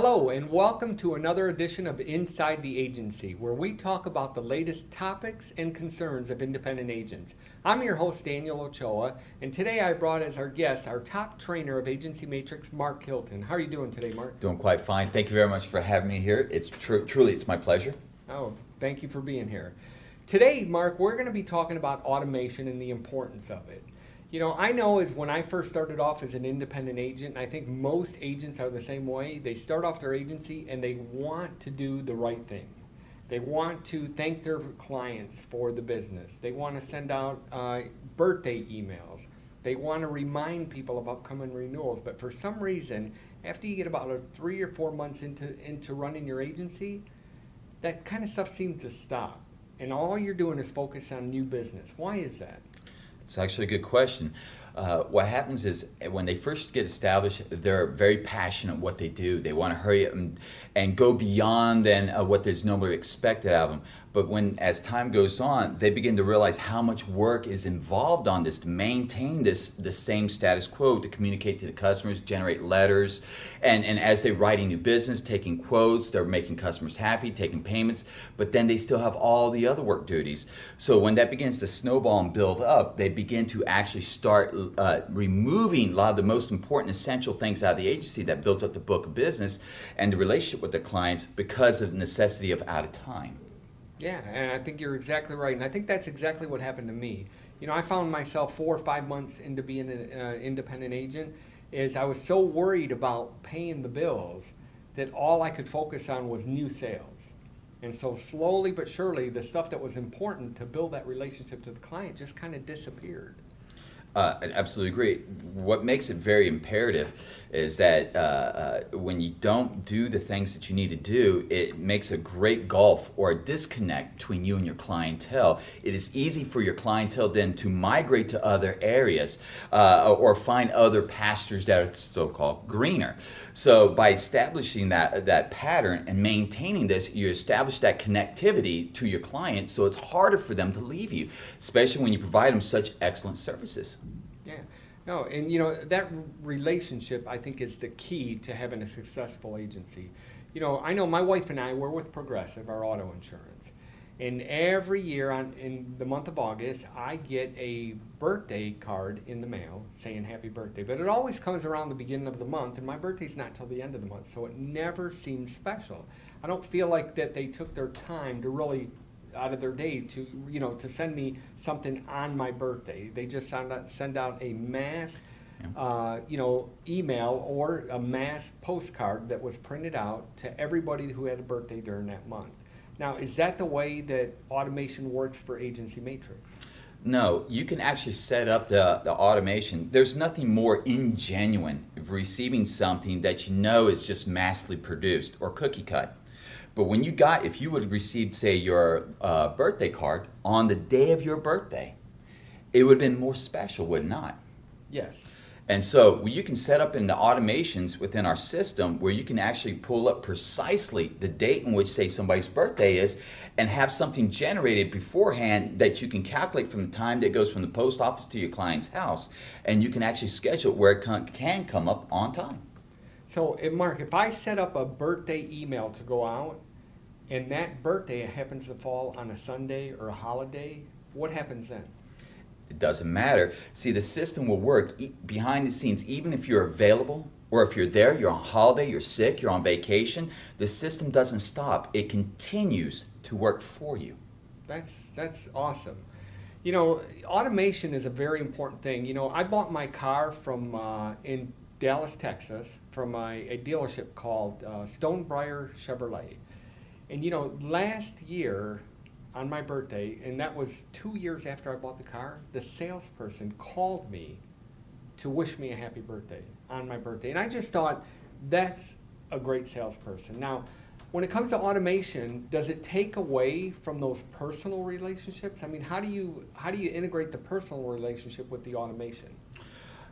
Hello, and welcome to another edition of Inside the Agency, where we talk about the latest topics and concerns of independent agents. I'm your host, Daniel Ochoa, and today I brought as our guest our top trainer of Agency Matrix, Mark Hilton. How are you doing today, Mark? Doing quite fine. Thank you very much for having me here. It's truly, it's my pleasure. Oh, thank you for being here. Today, Mark, we're going to be talking about automation and the importance of it. I know as when I first started off as an independent agent, and I think most agents are the same way, they start off their agency and they want to do the right thing. They want to thank their clients for the business. They want to send out birthday emails. They want to remind people of upcoming renewals. But for some reason, after you get about 3 or 4 months into running your agency, that kind of stuff seems to stop. And all you're doing is focus on new business. Why is that? It's actually a good question. What happens is when they first get established, they're very passionate what they do. They want to hurry up and go beyond than what is normally expected of them. But as time goes on, they begin to realize how much work is involved on this to maintain the same status quo, to communicate to the customers, generate letters, and as they're writing new business, taking quotes, they're making customers happy, taking payments, but then they still have all the other work duties. So when that begins to snowball and build up, they begin to actually start removing a lot of the most important essential things out of the agency that builds up the book of business and the relationship with the clients because of the necessity of out of time. Yeah, and I think you're exactly right. And I think that's exactly what happened to me. I found myself 4 or 5 months into being an independent agent is I was so worried about paying the bills that all I could focus on was new sales. And so slowly but surely, the stuff that was important to build that relationship to the client just kind of disappeared. I absolutely agree. What makes it very imperative is that when you don't do the things that you need to do, it makes a great gulf or a disconnect between you and your clientele. It is easy for your clientele then to migrate to other areas or find other pastures that are so-called greener. So by establishing that pattern and maintaining this, you establish that connectivity to your client, so it's harder for them to leave you, especially when you provide them such excellent services. Yeah, no, and that relationship I think is the key to having a successful agency. I know my wife and I, we're with Progressive, our auto insurance, and every year in the month of August, I get a birthday card in the mail saying happy birthday. But it always comes around the beginning of the month, and my birthday's not till the end of the month, so it never seems special. I don't feel like that they took their time to really out of their day to send me something on my birthday. They just send out a mass email or a mass postcard that was printed out to everybody who had a birthday during that month. Now, is that the way that automation works for Agency Matrix? No, you can actually set up the automation. There's nothing more ingenuine of receiving something that you know is just massively produced or cookie cut. But if you would have received, say, your birthday card on the day of your birthday, it would have been more special, would it not? Yes. And so you can set up in the automations within our system where you can actually pull up precisely the date in which, say, somebody's birthday is and have something generated beforehand that you can calculate from the time that it goes from the post office to your client's house. And you can actually schedule it where it can come up on time. So, Mark, if I set up a birthday email to go out, and that birthday happens to fall on a Sunday or a holiday, what happens then? It doesn't matter. See, the system will work behind the scenes, even if you're available, or if you're there, you're on holiday, you're sick, you're on vacation, the system doesn't stop. It continues to work for you. That's awesome. Automation is a very important thing. I bought my car from in Dallas, Texas, from a dealership called Stonebriar Chevrolet. And last year on my birthday, and that was 2 years after I bought the car, the salesperson called me to wish me a happy birthday on my birthday. And I just thought, that's a great salesperson. Now, when it comes to automation, does it take away from those personal relationships? I mean, how do you integrate the personal relationship with the automation?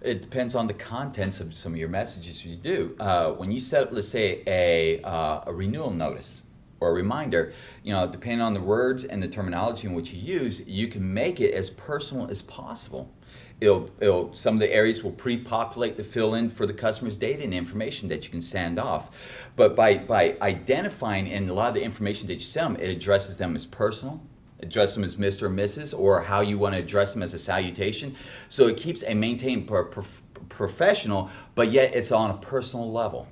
It depends on the contents of some of your messages you do. When you set up, let's say, a renewal notice or a reminder, depending on the words and the terminology in which you use, you can make it as personal as possible. Some of the areas will pre-populate to fill in for the customer's data and information that you can send off. But by identifying and a lot of the information that you send them, it addresses them as personal, address them as Mr. or Mrs., or how you want to address them as a salutation. So it keeps and maintain professional, but yet it's on a personal level.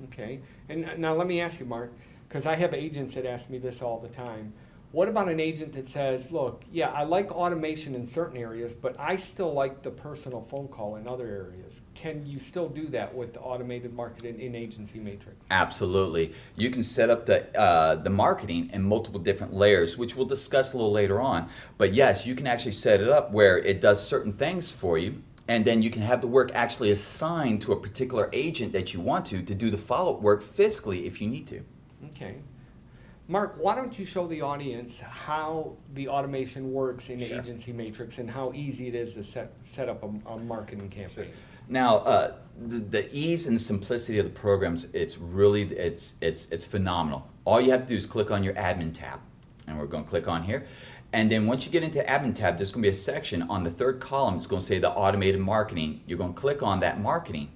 Okay. And now let me ask you, Mark, because I have agents that ask me this all the time. What about an agent that says, look, yeah, I like automation in certain areas, but I still like the personal phone call in other areas. Can you still do that with the automated marketing in Agency Matrix? Absolutely. You can set up the marketing in multiple different layers, which we'll discuss a little later on. But yes, you can actually set it up where it does certain things for you, and then you can have the work actually assigned to a particular agent that you want to do the follow-up work physically if you need to. Okay. Mark, why don't you show the audience how the automation works in Sure. Agency Matrix and how easy it is to set up a marketing campaign? Sure. Now, the ease and simplicity of the programs, it's phenomenal. All you have to do is click on your admin tab, and we're going to click on here. And then once you get into admin tab, there's going to be a section on the third column. It's going to say the automated marketing. You're going to click on that marketing.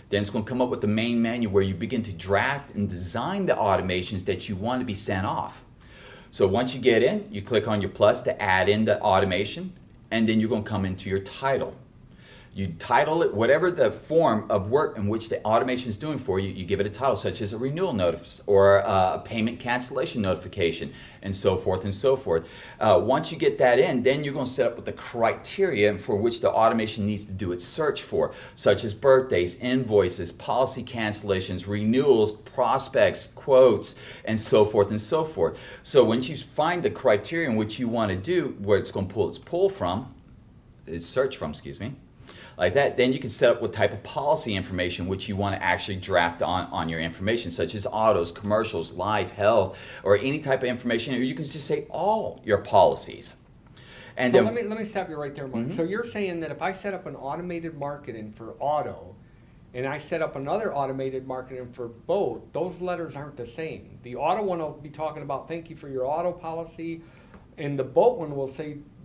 Then it's going to come up with the main menu where you begin to draft and design the automations that you want to be sent off. So once you get in, you click on your plus to add in the automation, and then you're going to come into your title. You title it, whatever the form of work in which the automation is doing for you, you give it a title such as a renewal notice or a payment cancellation notification, and so forth and so forth. Once you get that in, then you're going to set up with the criteria for which the automation needs to do its search for, such as birthdays, invoices, policy cancellations, renewals, prospects, quotes, and so forth and so forth. So once you find the criteria in which you want to do, where it's going to pull its search from, like that, then you can set up what type of policy information which you want to actually draft on your information, such as autos, commercials, life, health, or any type of information, or you can just say all your policies. And so then, let me stop you right there, Mark. Mm-hmm. So you're saying that if I set up an automated marketing for auto, and I set up another automated marketing for both, those letters aren't the same. The auto one will be talking about thank you for your auto policy, and the boat one will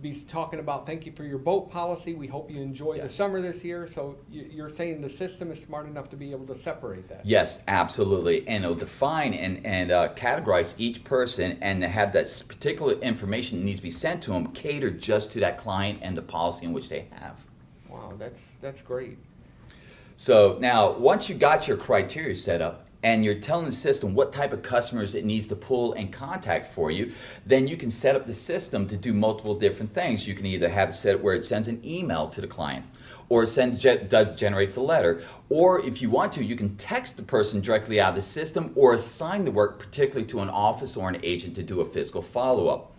be talking about thank you for your boat policy. We hope you enjoy the Yes. summer this year. So you're saying the system is smart enough to be able to separate that. yes, absolutely, and it'll define and categorize each person and have that particular information that needs to be sent to them catered just to that client and the policy in which they have. Wow, that's great. So now, once you got your criteria set up and you're telling the system what type of customers it needs to pull and contact for you, then you can set up the system to do multiple different things. You can either have it set where it sends an email to the client, or it generates a letter, or if you want to, you can text the person directly out of the system or assign the work particularly to an office or an agent to do a physical follow-up.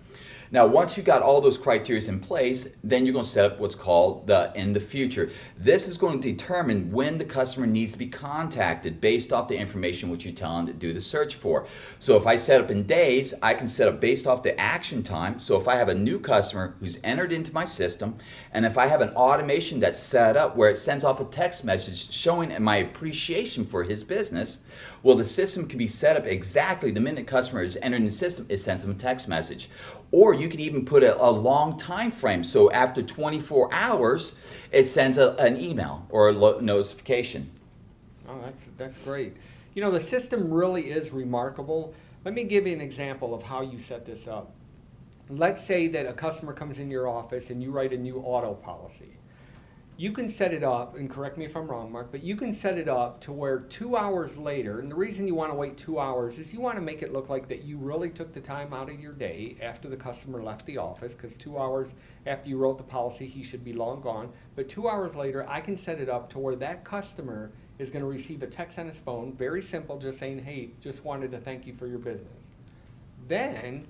Now, once you got all those criteria in place, then you're going to set up what's called the in the future. This is going to determine when the customer needs to be contacted based off the information which you tell them to do the search for. So if I set up in days, I can set up based off the action time. So if I have a new customer who's entered into my system, and if I have an automation that's set up where it sends off a text message showing my appreciation for his business, well, the system can be set up exactly the minute the customer is entering the system, it sends them a text message. Or you can even put a long time frame. So after 24 hours, it sends an email or a notification. Oh, that's great. You know, the system really is remarkable. Let me give you an example of how you set this up. Let's say that a customer comes in your office and you write a new auto policy. You can set it up, and correct me if I'm wrong, Mark, but you can set it up to where 2 hours later, and the reason you want to wait 2 hours is you want to make it look like that you really took the time out of your day after the customer left the office, because 2 hours after you wrote the policy, he should be long gone. But 2 hours later, I can set it up to where that customer is going to receive a text on his phone, very simple, just saying, hey, just wanted to thank you for your business. Then,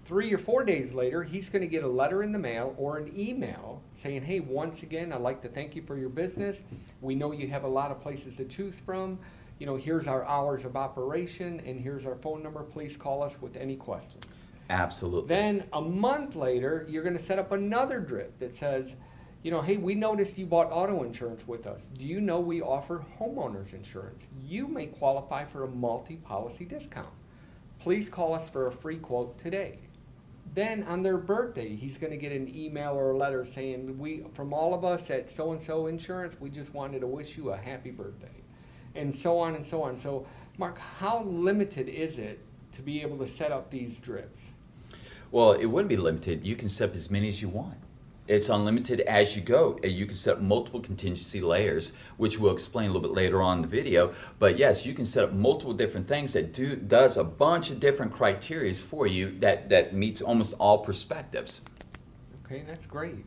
3 or 4 days later, he's going to get a letter in the mail or an email saying, hey, once again, I'd like to thank you for your business. We know you have a lot of places to choose from. You know, here's our hours of operation, and here's our phone number. Please call us with any questions. Absolutely. Then a month later, you're going to set up another drip that says, you know, hey, we noticed you bought auto insurance with us. Do you know we offer homeowners insurance? You may qualify for a multi-policy discount. Please call us for a free quote today. then on their birthday, he's going to get an email or a letter saying, from all of us at so-and-so insurance, we just wanted to wish you a happy birthday. And so on and so on. So, Mark, how limited is it to be able to set up these drips? Well, it wouldn't be limited. You can set up as many as you want. It's unlimited as you go. You can set up multiple contingency layers, which we'll explain a little bit later on in the video. But yes, you can set up multiple different things that does a bunch of different criteria for you that meets almost all perspectives. Okay, that's great.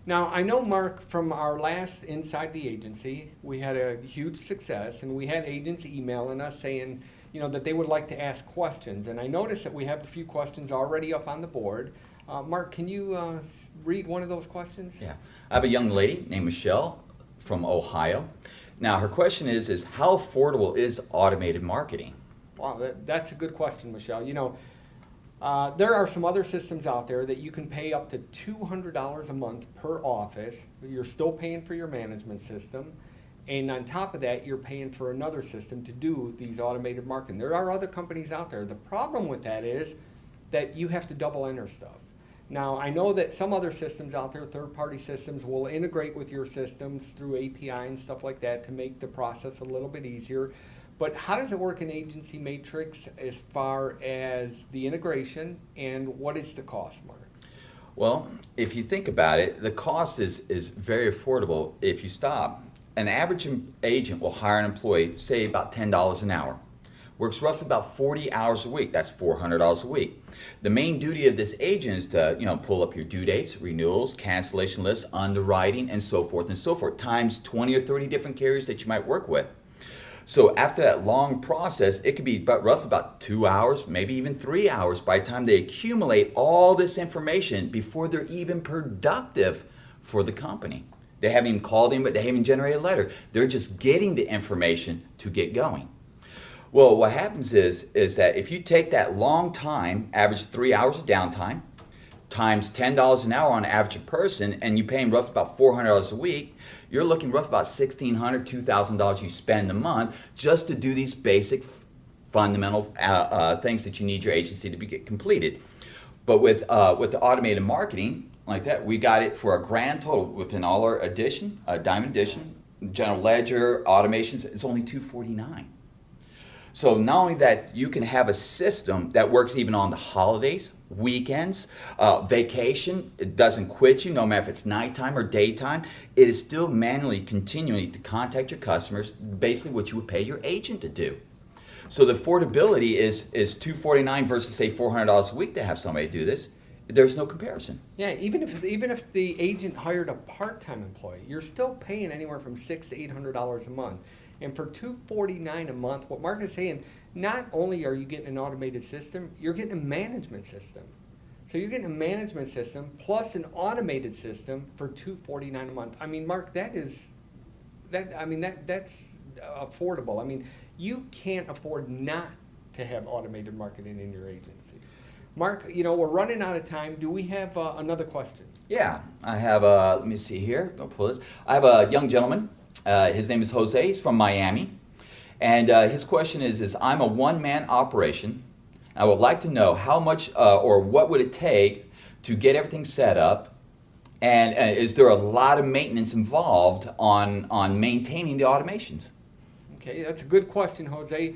Now, I know, Mark, from our last Inside the Agency, we had a huge success, and we had agents emailing us saying, that they would like to ask questions. And I noticed that we have a few questions already up on the board. Mark, can you read one of those questions? Yeah. I have a young lady named Michelle from Ohio. Now, her question is how affordable is automated marketing? Wow, that's a good question, Michelle. There are some other systems out there that you can pay up to $200 a month per office. You're still paying for your management system. And on top of that, you're paying for another system to do these automated marketing. There are other companies out there. The problem with that is that you have to double enter stuff. Now, I know that some other systems out there, third-party systems, will integrate with your systems through API and stuff like that to make the process a little bit easier. But how does it work in Agency Matrix as far as the integration, and what is the cost, Mark? Well, if you think about it, the cost is very affordable if you stop. An average agent will hire an employee, say about $10 an hour. Works roughly about 40 hours a week. That's $400 a week. The main duty of this agent is to, pull up your due dates, renewals, cancellation lists, underwriting, and so forth, times 20 or 30 different carriers that you might work with. So after that long process, it could be roughly about 2 hours, maybe even 3 hours by the time they accumulate all this information before they're even productive for the company. They haven't even called in, but they haven't even generated a letter. They're just getting the information to get going. Well, what happens is that if you take that long time, average 3 hours of downtime, times $10 an hour on average a person, and you pay them roughly about $400 a week, you're looking roughly about $1,600, $2,000 you spend a month just to do these basic fundamental things that you need your agency to get completed. But with the automated marketing like that, we got it for a grand total within all our Diamond Edition, General Ledger, automations, it's only $249. So not only that, you can have a system that works even on the holidays, weekends, vacation. It doesn't quit you no matter if it's nighttime or daytime. It is still manually continuing to contact your customers, basically what you would pay your agent to do. So the affordability is $249 versus say $400 a week to have somebody do this. There's no comparison. Yeah, even if the agent hired a part-time employee, you're still paying anywhere from $600 to $800 a month. And for $249 a month, what Mark is saying, not only are you getting an automated system, you're getting a management system. So you're getting a management system plus an automated system for $249 a month. I mean, Mark, that's affordable. I mean, you can't afford not to have automated marketing in your agency. Mark, we're running out of time. Do we have another question? Yeah, I have let me see here. I'll pull this. I have a young gentleman. His name is Jose. He's from Miami. And his question is I'm a one-man operation. I would like to know how much or what would it take to get everything set up, and is there a lot of maintenance involved on maintaining the automations? Okay, that's a good question, Jose.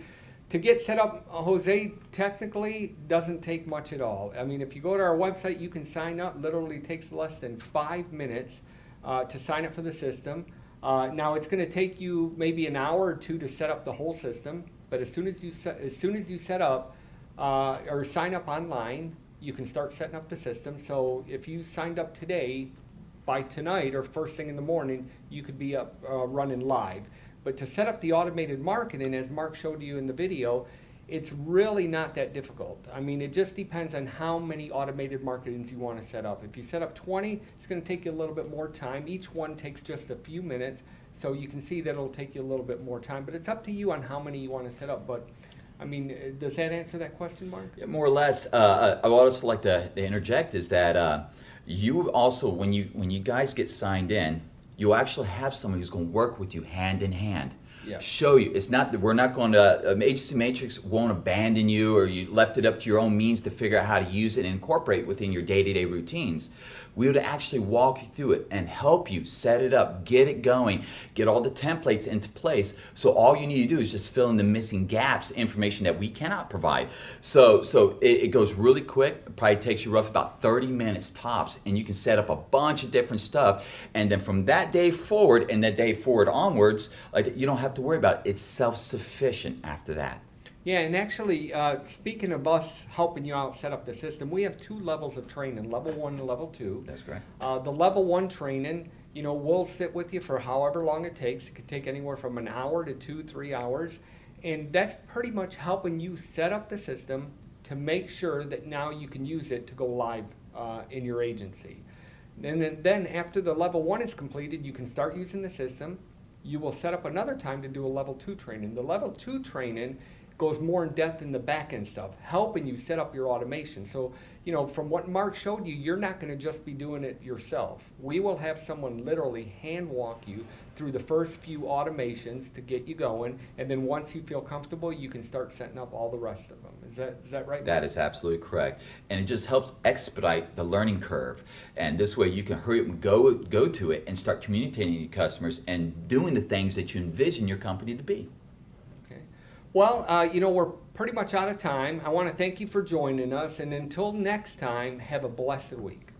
To get set up, Jose, technically doesn't take much at all. I mean, if you go to our website, you can sign up. Literally takes less than 5 minutes to sign up for the system. Now it's going to take you maybe an hour or two to set up the whole system, but as soon as you set up or sign up online, you can start setting up the system. So if you signed up today, by tonight or first thing in the morning, you could be up running live. But to set up the automated marketing, as Mark showed you in the video, it's really not that difficult. I mean, it just depends on how many automated marketings you want to set up. If you set up 20, it's going to take you a little bit more time. Each one takes just a few minutes, so you can see that it'll take you a little bit more time. But it's up to you on how many you want to set up. But, I mean, does that answer that question, Mark? Yeah, more or less. I would also like to interject is that you also, when you guys get signed in, you'll actually have someone who's going to work with you hand in hand. Yeah. show you. It's not that we're not going to, Agency Matrix won't abandon you or you left it up to your own means to figure out how to use it and incorporate within your day-to-day routines. We would actually walk you through it and help you set it up, get it going, get all the templates into place. So all you need to do is just fill in the missing gaps, information that we cannot provide. So it goes really quick. It probably takes you roughly about 30 minutes tops, and you can set up a bunch of different stuff. And then from that day forward and that day forward onwards, like, you don't have to worry about it. It's self-sufficient after that. Yeah, and actually, speaking of us helping you out set up the system, we have 2 levels of training, level 1 and level 2. That's correct. The level 1 training, we'll sit with you for however long it takes. It could take anywhere from an hour to 2-3 hours. And that's pretty much helping you set up the system to make sure that now you can use it to go live in your agency. And then after the level 1 is completed, you can start using the system. You will set up another time to do a level 2 training. The level 2 training goes more in depth in the back end stuff, helping you set up your automation. So, from what Mark showed you, you're not going to just be doing it yourself. We will have someone literally hand walk you through the first few automations to get you going, and then once you feel comfortable, you can start setting up all the rest of them. Is that right? That is absolutely correct. And it just helps expedite the learning curve. And this way you can hurry up and go to it and start communicating to your customers and doing the things that you envision your company to be. Well, we're pretty much out of time. I want to thank you for joining us, and until next time, have a blessed week.